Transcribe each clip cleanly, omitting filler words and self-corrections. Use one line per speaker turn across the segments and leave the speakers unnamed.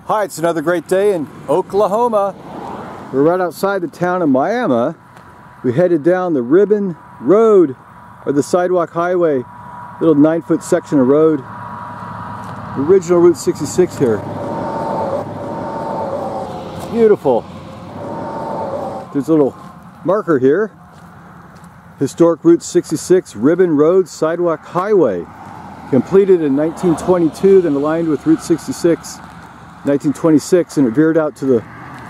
Hi, it's another great day in Oklahoma. We're right outside the town of Miami. We headed down the Ribbon Road, or the Sidewalk Highway, little 9-foot section of road. Original Route 66 here. Beautiful. There's a little marker here. Historic Route 66 Ribbon Road Sidewalk Highway. Completed in 1922, then aligned with Route 66 1926, and it veered out to the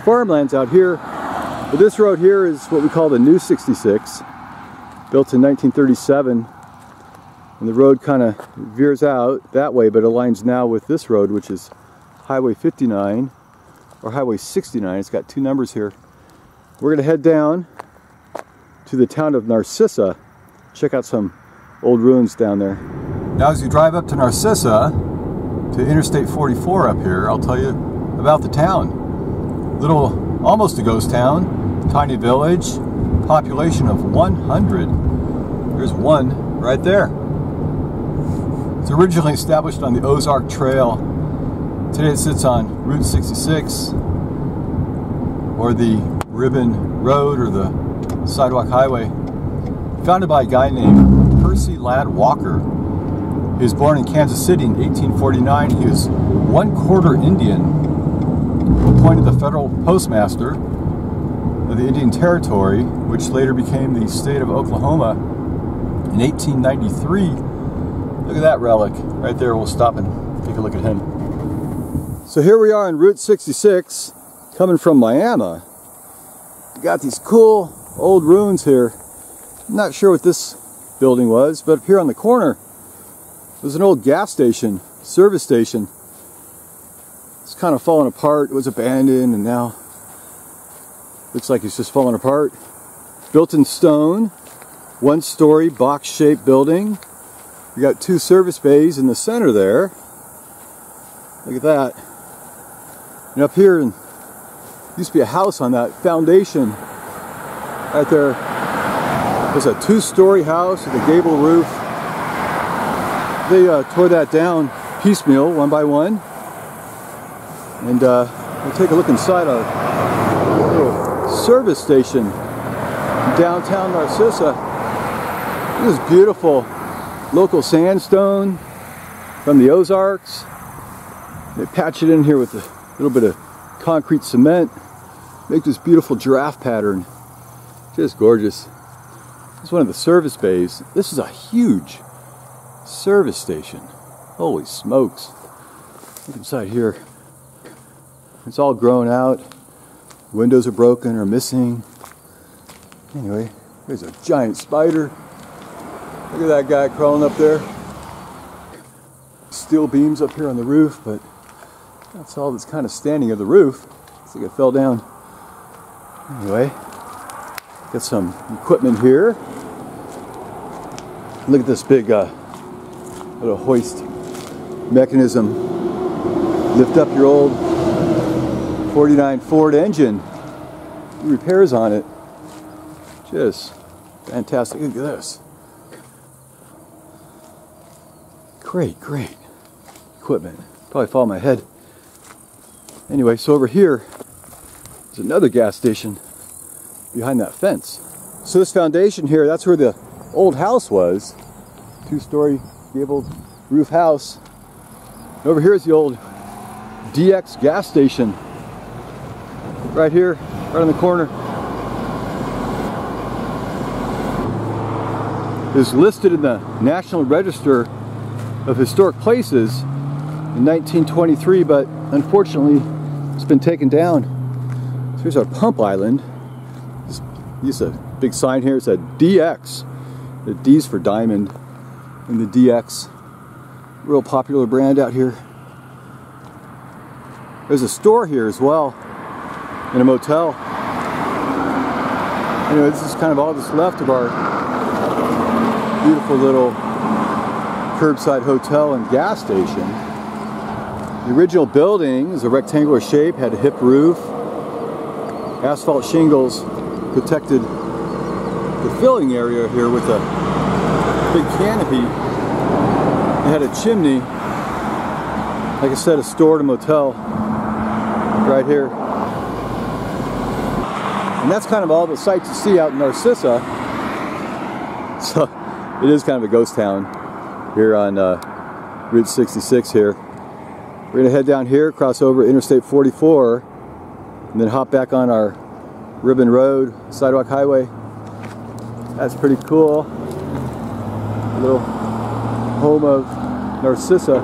farmlands out here. But this road here is what we call the New 66, built in 1937, and the road kind of veers out that way, but aligns now with this road, which is Highway 59 or Highway 69. It's got two numbers here. We're going to head down to the town of Narcissa, check out some old ruins down there. Now as you drive up to Narcissa, to Interstate 44 up here, I'll tell you about the town. Little, almost a ghost town, tiny village, population of 100. There's one right there. It's originally established on the Ozark Trail. Today it sits on Route 66, or the Ribbon Road, or the Sidewalk Highway. Founded by a guy named Percy Ladd Walker. He was born in Kansas City in 1849. He was one-quarter Indian, appointed the federal postmaster of the Indian Territory, which later became the state of Oklahoma in 1893. Look at that relic right there. We'll stop and take a look at him. So here we are on Route 66, coming from Miami. We got these cool old ruins here. I'm not sure what this building was, but up here on the corner, there's an old gas station, service station. It's kind of falling apart. It was abandoned and now looks like it's just falling apart. Built in stone, one-story box-shaped building. We got two service bays in the center there. Look at that. And up here, used to be a house on that foundation right there. There's a two-story house with a gable roof. They tore that down piecemeal, one by one. And we'll take a look inside a little service station in downtown Narcissa. This is beautiful local sandstone from the Ozarks. They patch it in here with a little bit of concrete cement. Make this beautiful giraffe pattern. Just gorgeous. This is one of the service bays. This is a huge service station. Holy smokes. Look inside here. It's all grown out. Windows are broken or missing. Anyway, there's a giant spider. Look at that guy crawling up there. Steel beams up here on the roof, but that's all that's kind of standing of the roof. Looks like it fell down. Anyway, got some equipment here. Look at this big little hoist mechanism. Lift up your old 49 Ford engine. Do repairs on it. Just fantastic. Look at this. Great equipment. Probably fall on my head. Anyway, so over here there's another gas station behind that fence. So this foundation here, that's where the old house was. Two-story gabled roof house. And over here is the old DX gas station. Right here, right on the corner. It was listed in the National Register of Historic Places in 1923, but unfortunately it's been taken down. So here's our pump island. There's a big sign here. It said DX. The D's for diamond, and the DX. Real popular brand out here. There's a store here as well, and a motel. Anyway, this is kind of all that's left of our beautiful little curbside hotel and gas station. The original building is a rectangular shape, had a hip roof. Asphalt shingles protected the filling area here with a big canopy. It had a chimney, like I said, a store and a motel. right here. And that's kind of all the sights you see out in Narcissa. So it is kind of a ghost town here on Route 66 here. We're going to head down here, cross over Interstate 44, and then hop back on our Ribbon Road Sidewalk Highway. That's pretty cool. A little home of Narcissa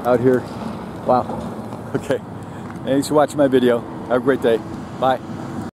out here. Wow. Okay. Thanks for watching my video. Have a great day. Bye.